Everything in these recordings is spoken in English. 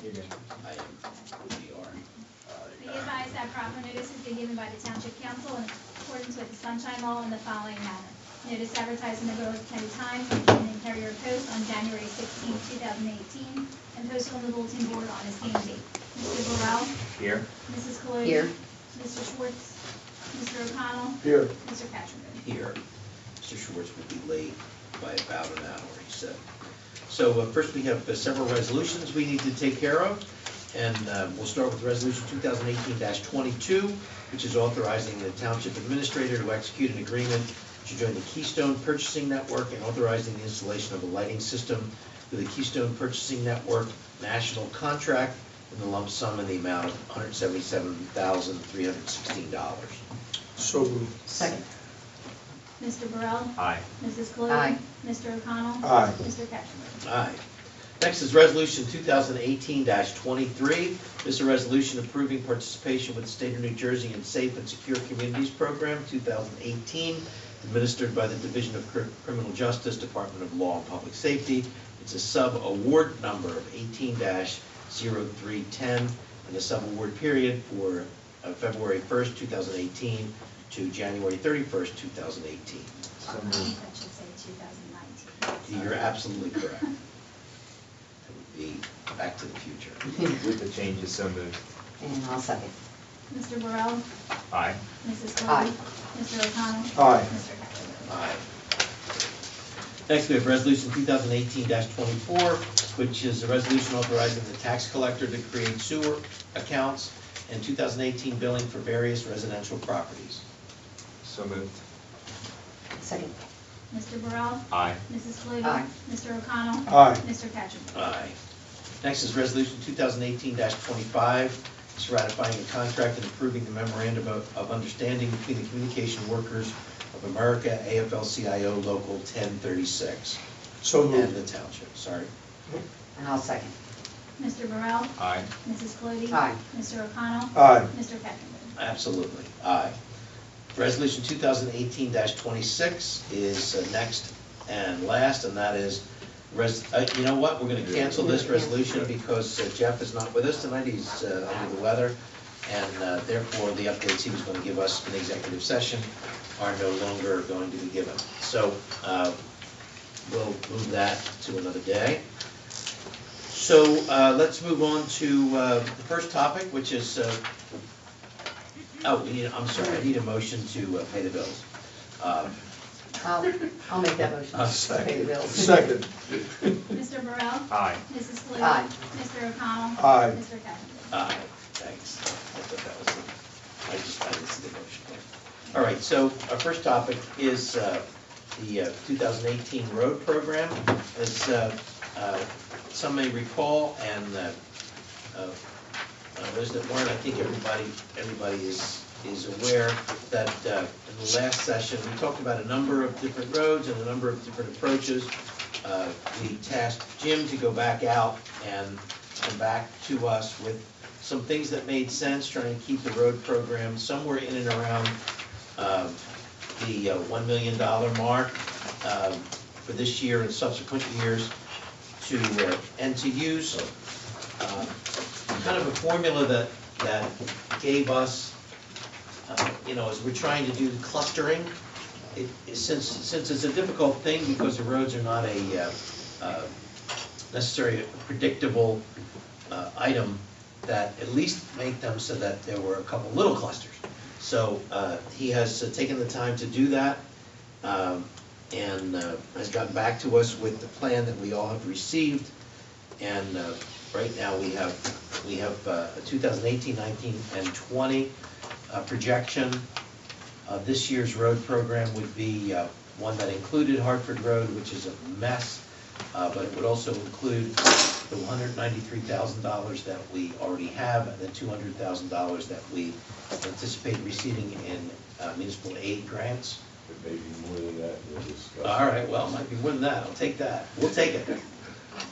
I am. We are. Be advised that proper notice has been given by the Township Council in accordance with the Sunshine Law in the following manner. Notice advertised in the Berwick County Times and in Carrier Post on January 16, 2018, and posted on the bulletin board on the same date. Mr. Burrell? Here. Mrs. Chloe? Here. Mr. Schwartz? Mr. O'Connell? Here. Mr. Cattrick? Here. Mr. Schwartz will be late by about an hour, he said. So first we have several resolutions we need to take care of. And we'll start with Resolution 2018-22, which is authorizing the Township Administrator to execute an agreement to join the Keystone Purchasing Network and authorizing the installation of a lighting system for the Keystone Purchasing Network national contract in the lump sum in the amount of $177,316. So moved. Second. Mr. Burrell? Aye. Mrs. Chloe? Aye. Mr. O'Connell? Aye. Mr. Cattrick? Aye. Next is Resolution 2018-23. This is a resolution approving participation with the State of New Jersey in Safe and Secure Communities Program 2018, administered by the Division of Criminal Justice, Department of Law and Public Safety. It's a sub-award number of 18-0310 and a sub-award period for February 1st, 2018 to January 31st, 2018. That should say 2019. You're absolutely correct. Be Back to the Future. With the changes, so moved. And I'll second. Mr. Burrell? Aye. Mrs. Chloe? Aye. Mr. O'Connell? Aye. Mr. Cattrick? Aye. Next, we have Resolution 2018-24, which is a resolution authorizing the tax collector to create sewer accounts and 2018 billing for various residential properties. So moved. Second. Mr. Burrell? Aye. Mrs. Chloe? Aye. Mr. O'Connell? Aye. Mr. Cattrick? Aye. Next is Resolution 2018-25. It's ratifying a contract and approving the memorandum of understanding between the Communication Workers of America, AFL-CIO Local 1036, So and moved. the Township. Sorry. And I'll second. Mr. Burrell? Aye. Mrs. Chloe? Aye. Mr. O'Connell? Aye. Mr. Cattrick? Absolutely. Aye. Resolution 2018-26 is next and last, and that is, you know what, we're going to cancel this resolution because Jeff is not with us tonight. He's under the weather, and therefore the updates he was going to give us in executive session are no longer going to be given. So we'll move that to another day. So let's move on to the first topic, which is I'm sorry, I need a motion to pay the bills. I'll make that motion. To pay the bills. Second. Mr. Burrell? Aye. Mrs. Chloe? Aye. Mr. O'Connell? Aye. Mr. Cattrick? Aye, thanks. I thought that was I didn't see the motion there. All right, so our first topic is the 2018 road program. As some may recall, and those that weren't, I think everybody is aware that in the last session, we talked about a number of different roads and a number of different approaches. We tasked Jim to go back out and come back to us with some things that made sense, trying to keep the road program somewhere in and around the $1 million mark for this year and subsequent years, and to use kind of a formula that gave us, as we're trying to do the clustering. Since it's a difficult thing because the roads are not a necessarily a predictable item, that at least make them so that there were a couple little clusters. So he has taken the time to do that, and has gotten back to us with the plan that we all have received. And right now we have a 2018, 19, and 20 projection. This year's road program would be one that included Hartford Road, which is a mess, but it would also include the $193,000 that we already have, and the $200,000 that we anticipate receiving in municipal aid grants. It may be more than that, we'll discuss. All right, well, it might be more than that. I'll take that. We'll take it.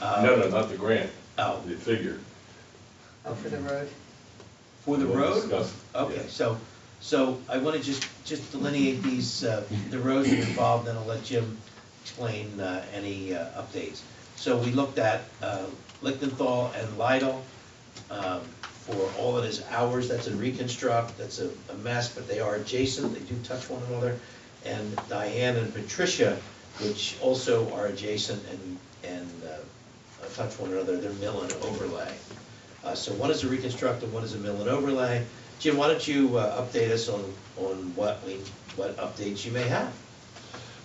No, not the grant, Oh, the figure. Oh, for the road? for the We'll road? discuss it, Okay, yeah. so I want to just delineate these, the roads that are involved, then I'll let Jim explain any updates. So we looked at Lichtenthal and Lidle, for all of his hours. That's a reconstruct, that's a mess, but they are adjacent, they do touch one another. And Diane and Patricia, which also are adjacent and touch one another, they're mill and overlay. So one is a reconstruct and one is a mill and overlay. Jim, why don't you update us on what updates you may have?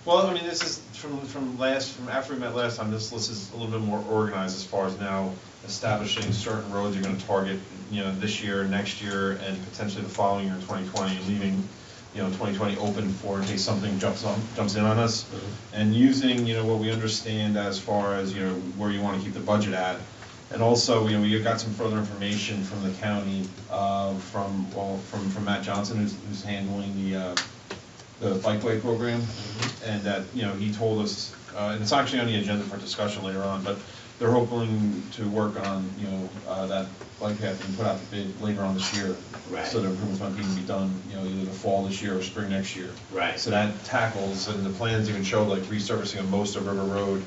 Well, I mean, this is from after we met last time, this list is a little bit more organized as far as now establishing certain roads you're gonna target, this year, next year, and potentially the following year, 2020, and leaving, 2020 open for in case something jumps in on us. And using, what we understand as far as, where you wanna keep the budget at. And also, we got some further information from the county, from Matt Johnson, who's handling the bikeway program. And that, he told us, and it's actually on the agenda for discussion later on, but they're hoping to work on, that bike path and put out the bid later on this year. Right. So the improvements might even be done, either the fall this year or spring next year. Right. So that tackles, and the plans even show like resurfacing of most of River Road.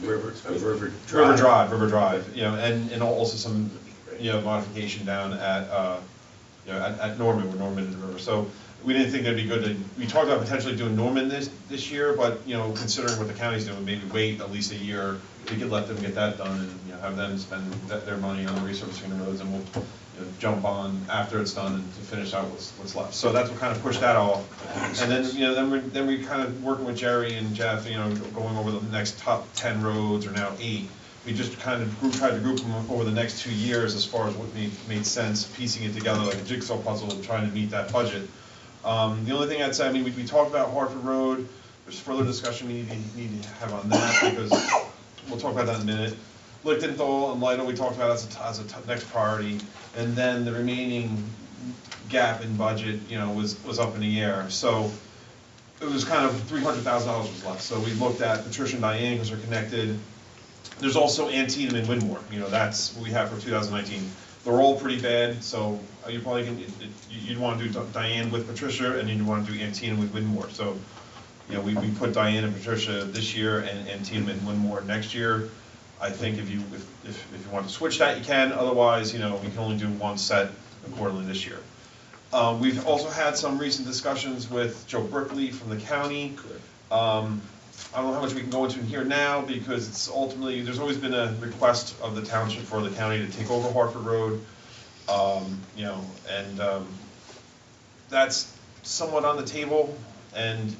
River Drive, and also some, modification down at Norman, where Norman is the river. So we didn't think that'd be good we talked about potentially doing Norman this year, but, considering what the county's doing, maybe wait at least a year. We could let them get that done and, have them spend their money on resurfacing the roads, and we'll, jump on after it's done and to finish out what's left. So that's what kind of pushed that off. And then, then we kind of working with Jerry and Jeff, going over the next top 10 roads, or now 8. We just kind of tried to group them over the next 2 years as far as what made sense, piecing it together like a jigsaw puzzle and trying to meet that budget. The only thing I'd say, we talked about Hartford Road. There's further discussion we need to have on that, because we'll talk about that in a minute. Lichtenthal and Lytle we talked about as a next priority, and then the remaining gap in budget, was up in the air. So it was kind of $300,000 was left. So we looked at Patricia and Diane because they're connected. There's also Antietam and Winmore. That's what we have for 2019. They're all pretty bad, so you probably you'd want to do Diane with Patricia, and then you want to do Antietam with Winmore. So, we put Diane and Patricia this year, and Antietam and Winmore next year. I think if you want to switch that, you can. Otherwise, we can only do one set quarterly this year. We've also had some recent discussions with Joe Brickley from the county. I don't know how much we can go into here now, because it's ultimately, there's always been a request of the township for the county to take over Hartford Road. That's somewhat on the table, and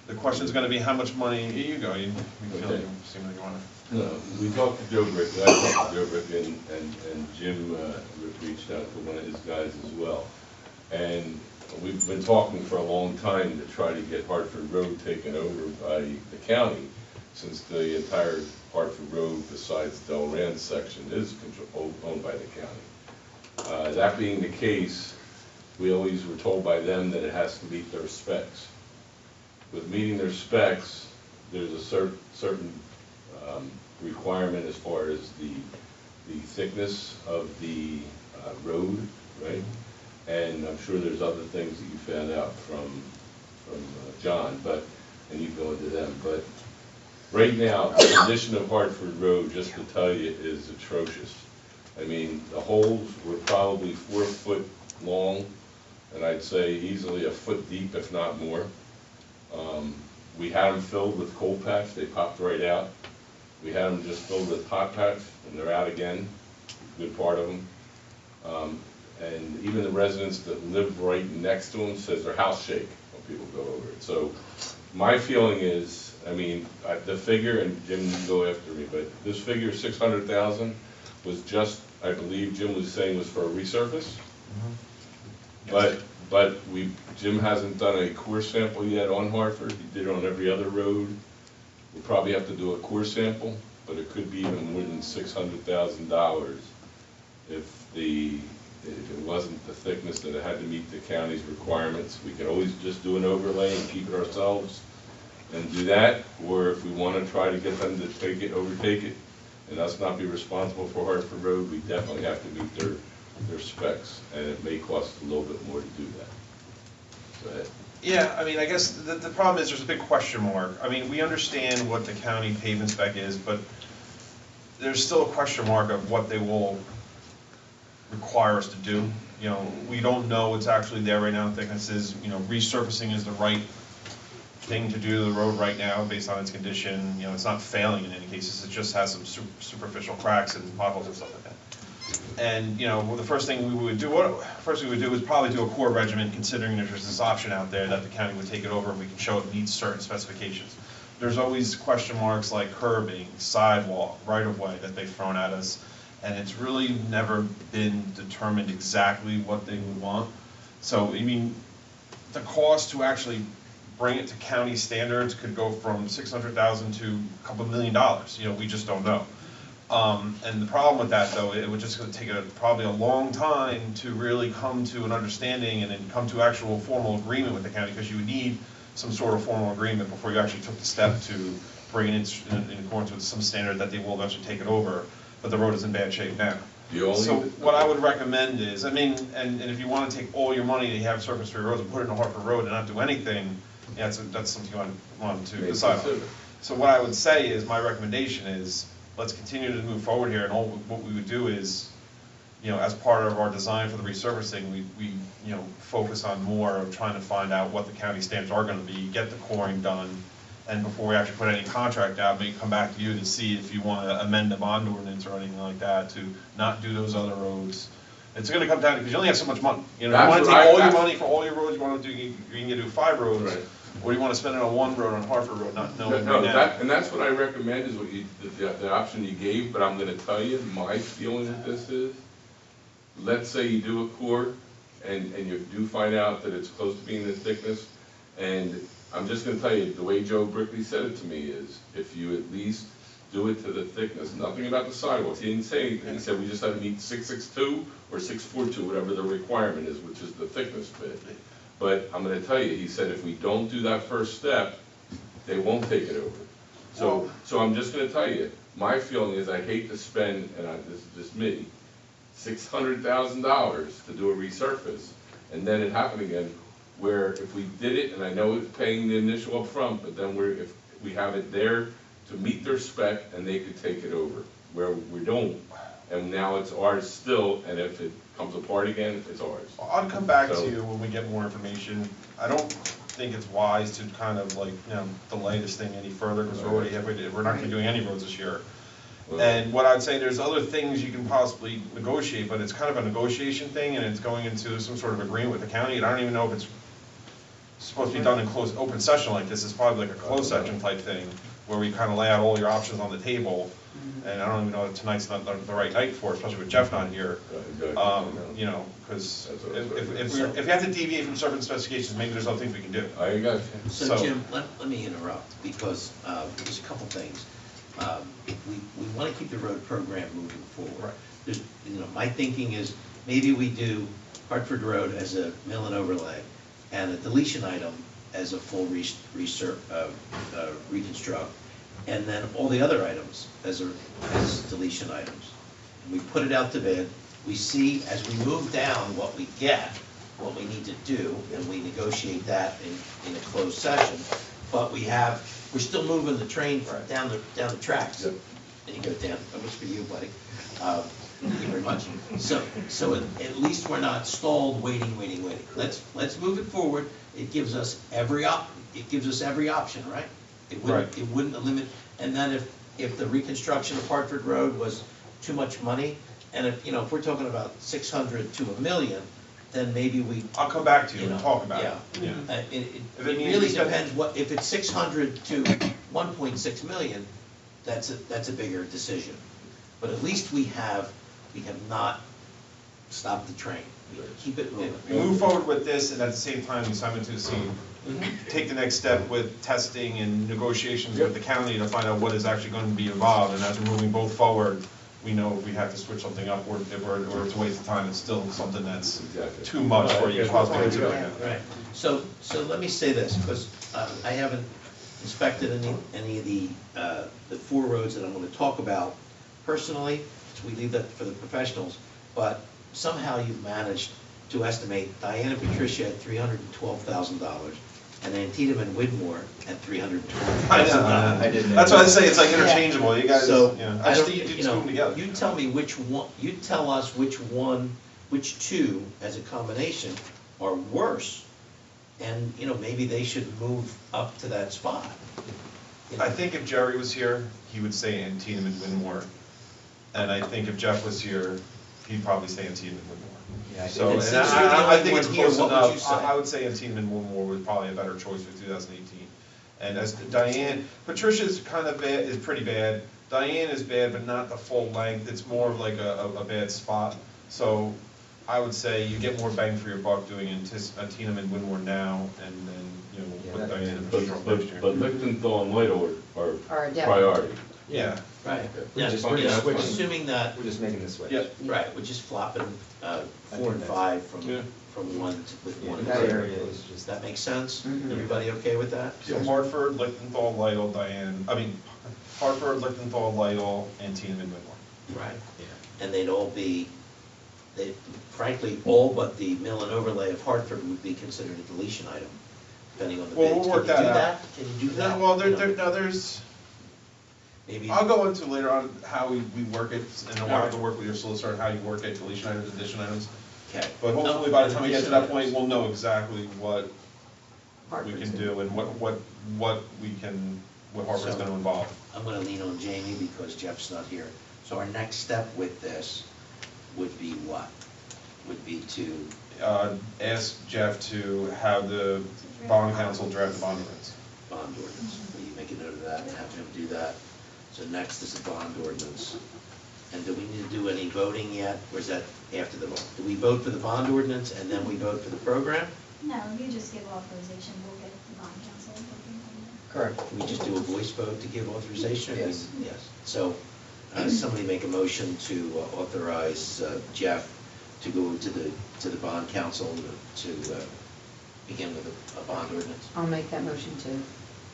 the question's gonna be how much money, here you go, you feel like you seem like you wanna. No, we talked to Joe Brickley, I talked to Joe Brickley, and Jim reached out to one of his guys as well. And we've been talking for a long time to try to get Hartford Road taken over by the county, since the entire Hartford Road, besides Del Rand section, is owned by the county. That being the case, we always were told by them that it has to meet their specs. With meeting their specs, there's a certain requirement as far as the thickness of the road, right? And I'm sure there's other things that you found out from John, and you go into them. But right now, the condition of Hartford Road, just to tell you, is atrocious. The holes were probably 4 foot long, and I'd say easily a foot deep, if not more. We had them filled with cold patch, they popped right out. We had them just filled with hot patch, and they're out again, a good part of them. And even the residents that live right next to them says their house shake when people go over it. So my feeling is, the figure, and Jim, you can go after me, but this figure, 600,000, was just, I believe Jim was saying, was for a resurface. But Jim hasn't done a core sample yet on Hartford. He did it on every other road. We'll probably have to do a core sample, but it could be even more than $600,000 if it wasn't the thickness that it had to meet the county's requirements. We could always just do an overlay and keep it ourselves and do that, or if we want to try to get them to overtake it, and us not be responsible for Hartford Road, we definitely have to meet their specs, and it may cost a little bit more to do that. Go ahead. Yeah, I guess the problem is there's a big question mark. We understand what the county pavement spec is, but there's still a question mark of what they will require us to do. You know, we don't know what's actually there right now, thicknesses, you know, resurfacing is the right thing to do to the road right now based on its condition. You know, it's not failing in any cases, it just has some superficial cracks and potholes and stuff like that. And, you know, the first thing we would do, is probably do a core regimen, considering there's this option out there that the county would take it over and we can show it meets certain specifications. There's always question marks like curbing, sidewalk, right-of-way that they've thrown at us, and it's really never been determined exactly what they would want. So, I mean, the cost to actually bring it to county standards could go from $600,000 to a couple $1 million, you know, we just don't know. And the problem with that, though, it would just take probably a long time to really come to an understanding and then come to actual formal agreement with the county, because you would need some sort of formal agreement before you actually took the step to bring it in accordance with some standard that they will eventually take it over, but the road is in bad shape now. So what I would recommend is, I mean, and if you want to take all your money that you have surface free roads and put it in a Hartford Road and not do anything, yeah, that's something you want to decide on. So what I would say is, my recommendation is, let's continue to move forward here, and all what we would do is, you know, as part of our design for the resurfacing, we you know, focus on more of trying to find out what the county standards are gonna be, get the coring done, and before we actually put any contract out, maybe come back to you to see if you wanna amend the bond ordinance or anything like that to not do those other roads. It's gonna come down to, because you only have so much money, you know, you wanna take all your money for all your roads, you can do 5 roads. Right. Or you want to spend it on 1 road on Hartford Road, not knowing No, right now. and that's what I recommend, is what the option you gave, but I'm gonna tell you, my feeling with this is, let's say you do a core, and you do find out that it's close to being this thickness, and I'm just gonna tell you, the way Joe Brickley said it to me is, if you at least do it to the thickness, nothing about the sidewalks, he didn't say anything, he said we just have to meet 662 or 642, whatever the requirement is, which is the thickness bit. But I'm gonna tell you, he said if we don't do that first step, they won't take it over. So I'm just gonna tell you, my feeling is, I hate to spend, and this is just me, $600,000 to do a resurface, and then it happened again, where if we did it, and I know it's paying the initial upfront, but then if we have it there to meet their spec, and they could take it over, where we don't, and now it's ours still, and if it comes apart again, it's ours. I'll come back to So- you when we get more information. I don't think it's wise to kind of like, you know, delay this thing any further, because we're already halfway, we're not gonna be doing any roads this year. Well, And what I'd say, there's other things you can possibly negotiate, but it's kind of a negotiation thing, and it's going into some sort of agreement with the county, and I don't even know if it's supposed to be done in closed, open session like this. It's probably like a closed session type thing, where we kind of lay out all your options on the table. And I don't even know if tonight's not the right night for it, especially with Jeff not here. You know, because if you have to deviate from certain specifications, maybe there's other things we can do. I got you. So Jim, let me interrupt, because there's a couple things. We want to keep the road program moving forward. Right. There's, you know, my thinking is, maybe we do Hartford Road as a mill and overlay, and a deletion item as a full reconstruct, and then all the other items as deletion items. We put it out to bid, we see as we move down what we get, what we need to do, and we negotiate that in a closed session. But we're still moving the train down the tracks. Yep. There you go, Dan, that was for you, buddy. Thank you very much. So at least we're not stalled, waiting. Let's move it forward. It gives us every option, right? It wouldn't limit, and then if the reconstruction of Hartford Road was too much money, and if we're talking about 600 to $1 million, then maybe I'll come back to you and know, talk about yeah. it. Yeah. It If it means really we spend- depends if it's 600 to 1.6 million, that's a bigger decision. But at least we have not stopped the train. We keep it moving. We move forward with this, and at the same time, we simultaneously take the next step with testing and negotiations with the county to find out what is actually going to be involved, and as we're moving both forward, we know if we have to switch something up, or it's a waste of time, it's still something that's Exactly. too much for you to possibly consider. Right. So let me say this, because I haven't inspected any of the 4 roads that I'm going to talk about personally, so we leave that for the professionals, but somehow you've managed to estimate Diane and Patricia at $312,000, and Antietam and Widmore at $320,000. I know. I didn't. That's why I say it's like interchangeable, you guys, So, you know, I I just don't, think you you just put them know, together. you tell me which one, you tell us which two, as a combination, are worse. And, you know, maybe they should move up to that spot. You know? I think if Jerry was here, he would say Antietam and Winmore. And I think if Jeff was here, he'd probably say Antietam and Winmore. Yeah, I So, think And and since you're the I only think one it's here, close what would you enough. say? I would say Antietam and Winmore was probably a better choice for 2018. And as Diane, Patricia's kind of bad, is pretty bad. Diane is bad, but not the full length. It's more of like a bad spot. So I would say you get more bang for your buck doing Antietam and Winmore now, and then, you know, Yeah, put that Diane in But, the next but, year. but Lichtenthal and Lidle Are are definitely- priority. Yeah, Right, We're yeah, just- you we're know, just switching. assuming that, We're just making the switch. yeah. right, we're just flopping 4 and that's- 5 Yeah. from one to, with Yeah, one. that to two. area is Does just. that make sense? Mhm. Everybody okay with that? So Hartford, Lichtenthal, Lidle, Diane, Hartford, Lichtenthal, Lidle, Antietam, and Winmore. Right. Yeah. And they'd all be, they, frankly, all but the mill and overlay of Hartford would be considered a deletion item, depending on the Well, bids. we'll work Can you do that out. that? Can you do that? No, well, You know, there's, Maybe, I'll go into later on how we work it, and then we'll have to Alright. work with your solicitor on how you work it, deletion items, addition items. okay. But hopefully by the time we get to that point, we'll know exactly what we Hartford's can in. do and what Hartford's So- gonna involve. I'm gonna lean on Jamie because Jeff's not here. So our next step with this would be what? Would be to, Ask Jeff to have the bond council draft the bond ordinance. bond ordinance. Will you make a note of that and have him do that? So next is the bond ordinance. And do we need to do any voting yet, or is that after the vote? Do we vote for the bond ordinance and then we vote for the program? No, you just give authorization, we'll get the bond council working on that. Correct. Can we just do a voice vote to give authorization? or we- Yes. Yes. So, somebody make a motion to authorize Jeff to go to the bond council to begin with a bond ordinance. I'll make that motion to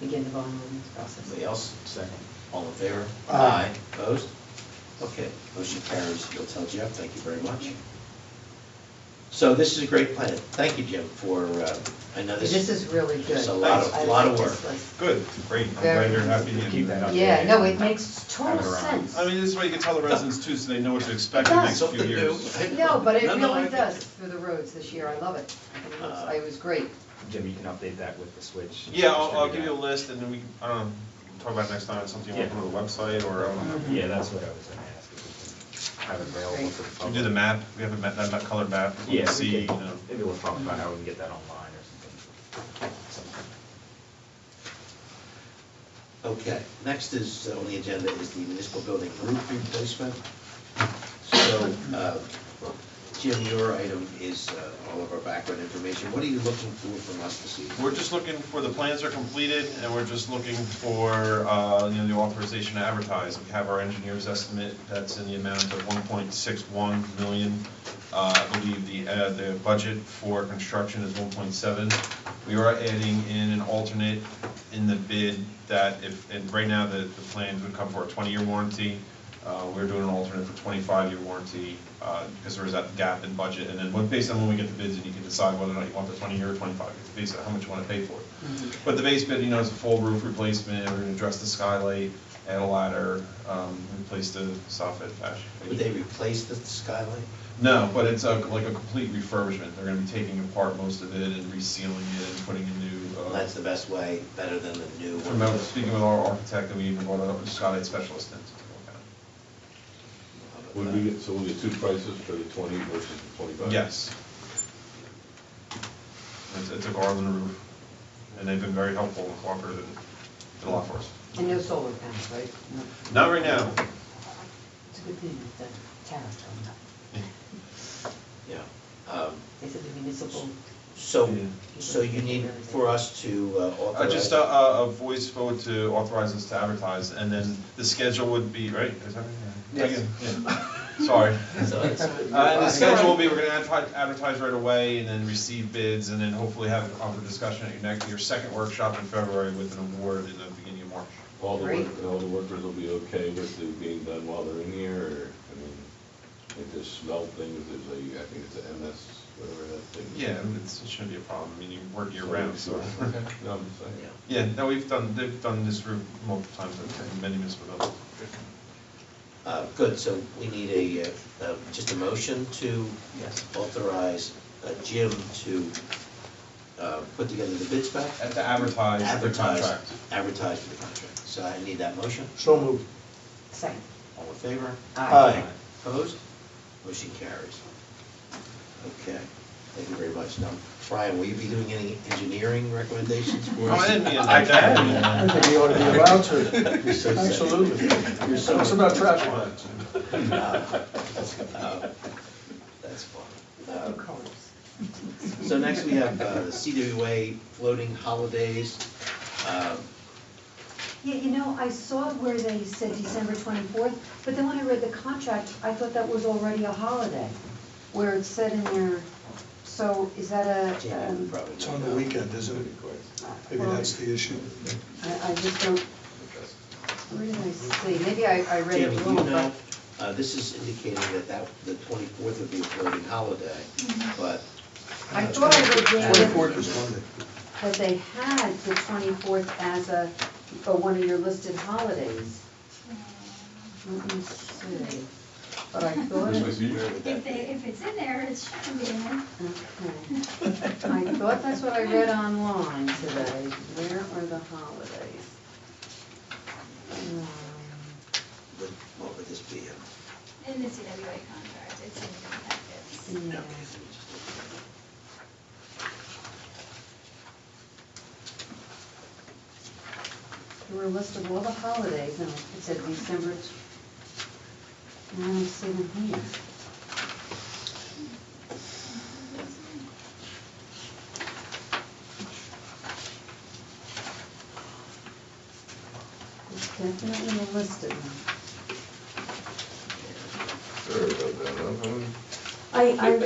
begin the bond ordinance process. Anybody else? Second. All in favor? Aye. Opposed? Okay, motion carries. You'll tell Jeff, thank you very much. So this is a great plan. Thank you, Jim, for, I know This is really good. It's a lot of- I lot of like work. this list. Good, great, I'm Very glad you're good. happy. to- Keep that up. Yeah, no, it makes total Have it around. sense. I mean, this way you can tell the residents too, so they know what to expect in the next something few new. years. No, but it No, no, I really think- does for the roads this year. I love it. I think it was great. Jim, you can update that with the switch. Yeah, I'll give Distribute you a that. list and then we can, I don't know, talk about it next time, something you want to put on the website or, Yeah, that's what I was gonna ask, if we can have it available for the we public. do the map, we have that colored map, you Yeah, can see, we you can, know. maybe we'll talk about how we can get that online or something. Okay, next is, on the agenda is the municipal building roof replacement. So, Jim, your item is all of our background information. What are you looking for from us this evening? We're just looking for, the plans are completed, and we're just looking for, the authorization to advertise. We have our engineer's estimate, that's in the amount of 1.61 million. I believe the budget for construction is 1.7. We are adding in an alternate in the bid that if, and right now the plans would come for a 20-year warranty. We're doing an alternate for 25-year warranty, because there is that gap in budget. And then based on when we get the bids, and you can decide whether or not you want the 20-year or 25, based on how much you want to pay for it. But the base bid, is a full roof replacement. We're going to address the skylight, add a ladder, replace the soffit fascia. Would they replace the skylight? No, but it's like a complete refurbishment. They're going to be taking apart most of it and resealing it and putting a new. That's the best way, better than the new From one. speaking with our architect, and we even brought a skylight specialist in. Would we get, so we'll get two prices for the 20 versus the 25? Yes. It's a Garland roof, and they've been very helpful and cooperative and did a lot for us. And no solar panels, right? No. Not right now. It's a good thing with the tariff on that. Yeah. They said the municipal. So you need for us to authorize? Just a voice vote to authorize us to advertise, and then the schedule would be, right? Is that right? Yes. Yeah. Sorry. So it's- And the schedule will be, we're gonna advertise right away, and then receive bids, and then hopefully have a discussion at your second workshop in February with an award in the beginning of March. All the Great. workers will be okay with it being done while they're in here, or, I mean, they smell things, there's a, I think it's an MS, whatever that thing is. Yeah, it shouldn't be a problem, I mean, you work year round, so. Okay, no, I'm just saying. Yeah. Yeah, no, they've done this route multiple times in many municipal buildings. Good, so we need just a motion to authorize Jim to put together the bid spec. And to advertise the Advertise, contract. advertise for the contract. So I need that motion. So moved. Second. All in favor? Aye. Opposed? Motion carries. Okay, thank you very much. Now, Brian, will you be doing any engineering recommendations for Oh, us? I didn't mean like that. I think we ought to be allowed to. You're so sad. Absolutely. You're so- It's about trash cans. That's fun. So next we have the CWA floating holidays. Yeah, you know, I saw where they said December 24th, but then when I read the contract, I thought that was already a holiday, where it said in there, so is that Jamie would probably It's on the weekend, isn't it? Maybe that's the issue. I just don't, where did I see, maybe I read Jamie, it do you wrong, know, but this is indicating that the 24th would be a floating holiday, but I thought I read Jamie 24th is Monday. that they had the 24th as one of your listed holidays. Let me see, but I thought Christmas it, Eve? If it's in there, it shouldn't be in there. okay. I thought that's what I read online today. Where are the holidays? what would this be? In the CWA contract, it's in your packets. Yeah. Okay, let me just- There were a list of all the holidays, and it said December, and I don't see them here. It's definitely a listed one. Sorry about that, huh? I